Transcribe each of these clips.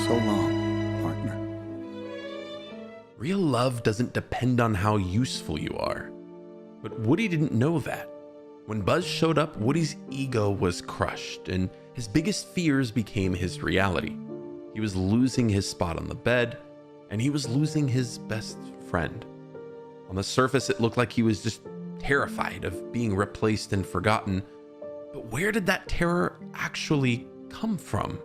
so long, partner. Real love doesn't depend on how useful you are. But Woody didn't know that. When Buzz showed up, Woody's ego was crushed, and his biggest fears became his reality. He was losing his spot on the bed, and he was losing his best friend. On the surface, it looked like he was just terrified of being replaced and forgotten. But where did that terror actually come from?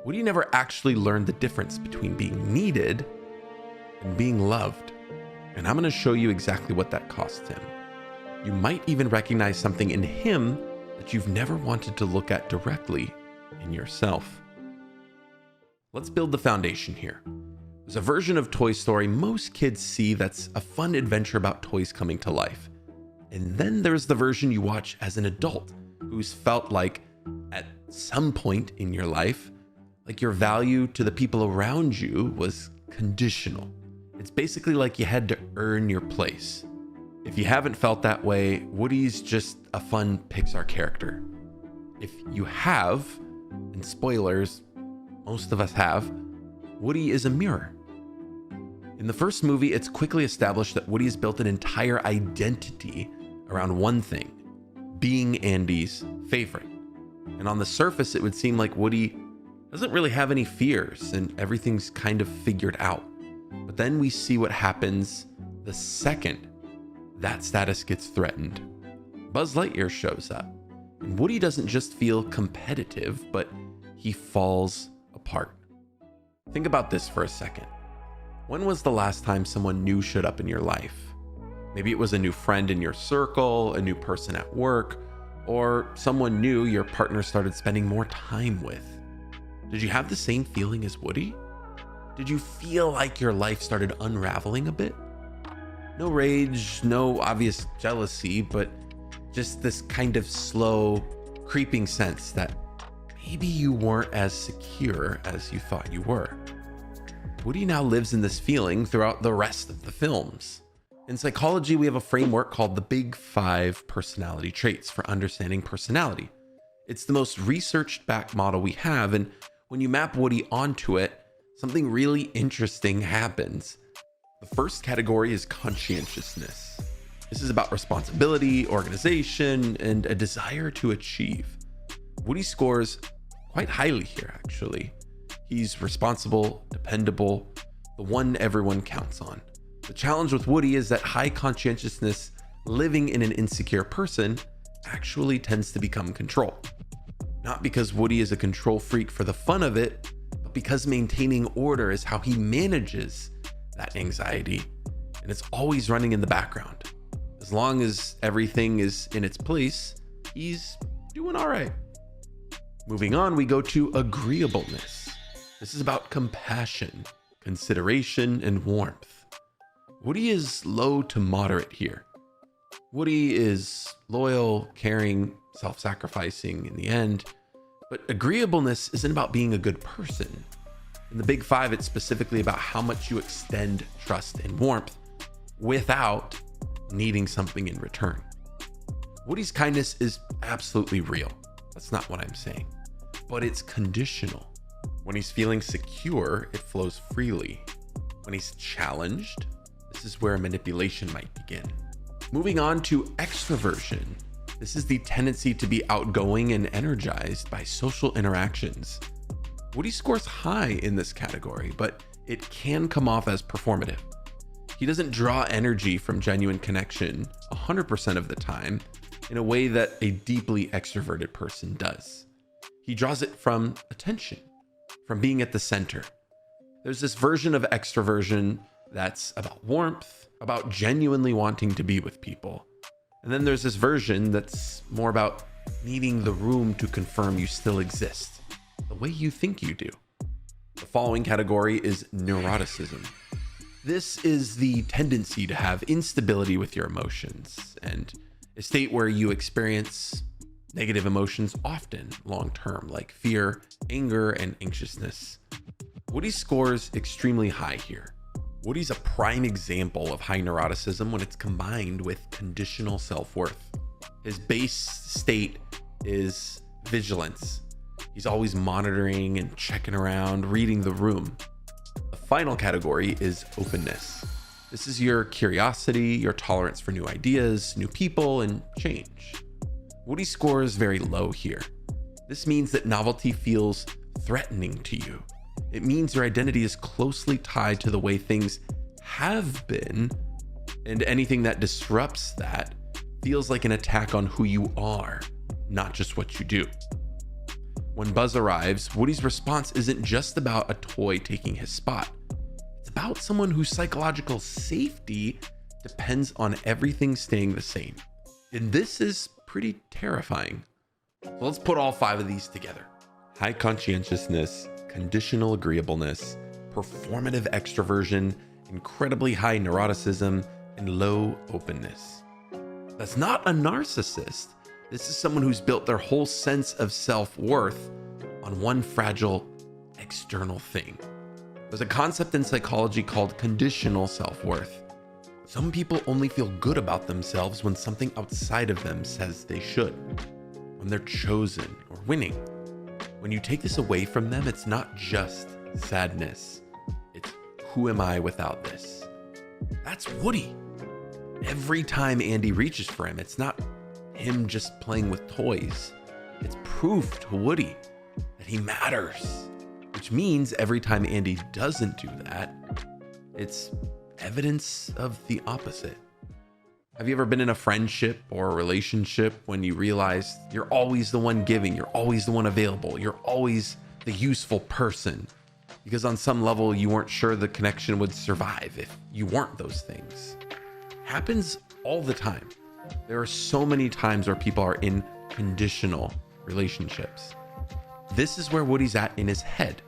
Woody never actually learned the difference between being needed and being loved. And I'm going to show you exactly what that cost him. You might even recognize something in him that you've never wanted to look at directly in yourself. Let's build the foundation here. There's a version of Toy Story most kids see that's a fun adventure about toys coming to life. And then there's the version you watch as an adult who's felt like, at some point in your life, like your value to the people around you was conditional. It's basically like you had to earn your place. If you haven't felt that way, Woody's just a fun Pixar character. If you have, and spoilers, most of us have, Woody is a mirror. In the first movie, it's quickly established that Woody has built an entire identity around one thing: being Andy's favorite. And on the surface, it would seem like Woody doesn't really have any fears and everything's kind of figured out. But then we see what happens the second that status gets threatened. Buzz Lightyear shows up, and Woody doesn't just feel competitive, but he falls apart. Think about this for a second. When was the last time someone new showed up in your life? Maybe it was a new friend in your circle, a new person at work, or someone new your partner started spending more time with. Did you have the same feeling as Woody? Did you feel like your life started unraveling a bit? No rage, no obvious jealousy, but just this kind of slow, creeping sense that maybe you weren't as secure as you thought you were. Woody now lives in this feeling throughout the rest of the films. In psychology, we have a framework called the Big Five personality traits for understanding personality. It's the most researched back model we have, and when you map Woody onto it, something really interesting happens. The first category is conscientiousness. This is about responsibility, organization, and a desire to achieve. Woody scores quite highly here, actually. He's responsible, dependable, the one everyone counts on. The challenge with Woody is that high conscientiousness living in an insecure person actually tends to become control. Not because Woody is a control freak for the fun of it, but because maintaining order is how he manages that anxiety, and it's always running in the background. As long as everything is in its place, he's doing all right. Moving on, we go to agreeableness. This is about compassion, consideration, and warmth. Woody is low to moderate here. Woody is loyal, caring, self-sacrificing in the end, but agreeableness isn't about being a good person. In the Big Five, it's specifically about how much you extend trust and warmth without needing something in return. Woody's kindness is absolutely real. That's not what I'm saying, but it's conditional. When he's feeling secure, it flows freely. When he's challenged, this is where manipulation might begin. Moving on to extroversion. This is the tendency to be outgoing and energized by social interactions. Woody scores high in this category, but it can come off as performative. He doesn't draw energy from genuine connection 100% of the time in a way that a deeply extroverted person does. He draws it from attention, from being at the center. There's this version of extroversion that's about warmth, about genuinely wanting to be with people. And then there's this version that's more about needing the room to confirm you still exist, the way you think you do. The following category is neuroticism. This is the tendency to have instability with your emotions and a state where you experience negative emotions often long-term, like fear, anger, and anxiousness. Woody scores extremely high here. Woody's a prime example of high neuroticism when it's combined with conditional self-worth. His base state is vigilance. He's always monitoring and checking around, reading the room. The final category is openness. This is your curiosity, your tolerance for new ideas, new people, and change. Woody's score is very low here. This means that novelty feels threatening to you. It means your identity is closely tied to the way things have been, and anything that disrupts that feels like an attack on who you are, not just what you do. When Buzz arrives, Woody's response isn't just about a toy taking his spot. It's about someone whose psychological safety depends on everything staying the same. And this is pretty terrifying. So let's put all 5 of these together. High conscientiousness, conditional agreeableness, performative extroversion, incredibly high neuroticism, and low openness. That's not a narcissist. This is someone who's built their whole sense of self-worth on one fragile external thing. There's a concept in psychology called conditional self-worth. Some people only feel good about themselves when something outside of them says they should, when they're chosen or winning. When you take this away from them, it's not just sadness. It's who am I without this? That's Woody. Every time Andy reaches for him, it's not him just playing with toys. It's proof to Woody that he matters, which means every time Andy doesn't do that, it's evidence of the opposite. Have you ever been in a friendship or a relationship when you realize you're always the one giving, you're always the one available, you're always the useful person? Because on some level, you weren't sure the connection would survive if you weren't those things. Happens all the time. There are so many times where people are in conditional relationships. This is where Woody's at in his head.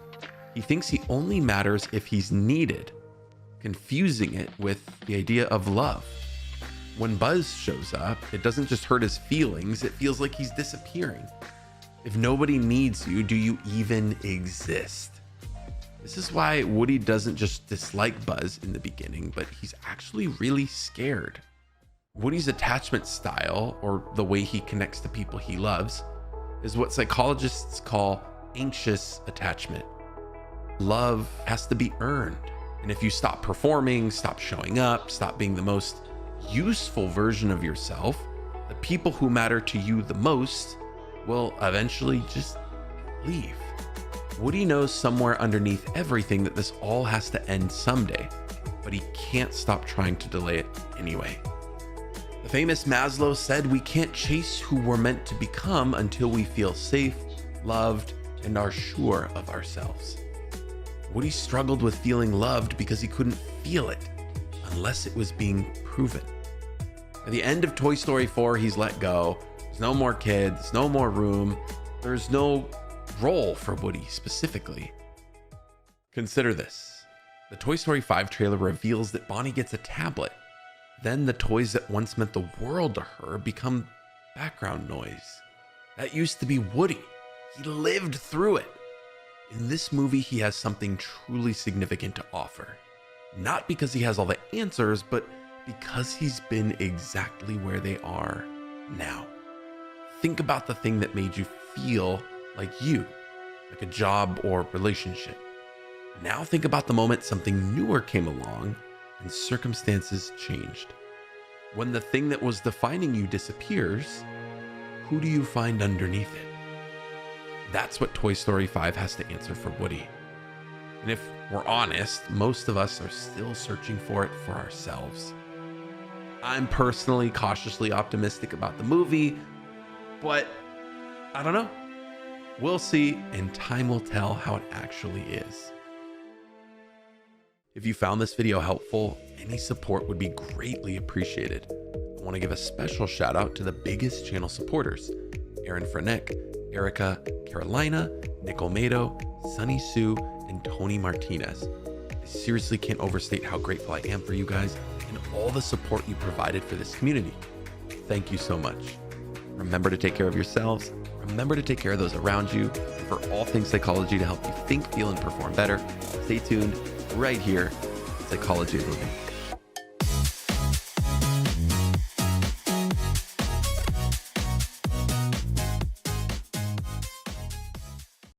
He thinks he only matters if he's needed, confusing it with the idea of love. When Buzz shows up, it doesn't just hurt his feelings, it feels like he's disappearing. If nobody needs you, do you even exist? This is why Woody doesn't just dislike Buzz in the beginning, but he's actually really scared. Woody's attachment style, or the way he connects to people he loves, is what psychologists call anxious attachment. Love has to be earned. And if you stop performing, stop showing up, stop being the most useful version of yourself, the people who matter to you the most will eventually just leave. Woody knows somewhere underneath everything that this all has to end someday, but he can't stop trying to delay it anyway. The famous Maslow said we can't chase who we're meant to become until we feel safe, loved, and are sure of ourselves. Woody struggled with feeling loved because he couldn't feel it unless it was being proven. At the end of Toy Story 4, he's let go. There's no more kids, no more room. There's no role for Woody specifically. Consider this. The Toy Story 5 trailer reveals that Bonnie gets a tablet. Then the toys that once meant the world to her become background noise. That used to be Woody. He lived through it. In this movie, he has something truly significant to offer. Not because he has all the answers, but because he's been exactly where they are now. Think about the thing that made you feel like you, like a job or relationship. Now think about the moment something newer came along and circumstances changed. When the thing that was defining you disappears, who do you find underneath it? That's what Toy Story 5 has to answer for Woody. And if we're honest, most of us are still searching for it for ourselves. I'm personally cautiously optimistic about the movie, but I don't know. We'll see, and time will tell how it actually is. If you found this video helpful, any support would be greatly appreciated. I want to give a special shout out to the biggest channel supporters: Aaron Freneck, Erica, Carolina, Nick Olmedo, Sunny Sue, and Tony Martinez. I seriously can't overstate how grateful I am for you guys and all the support you provided for this community. Thank you so much. Remember to take care of yourselves. Remember to take care of those around you. And for all things psychology to help you think, feel, and perform better, stay tuned right here at Psychology of Living.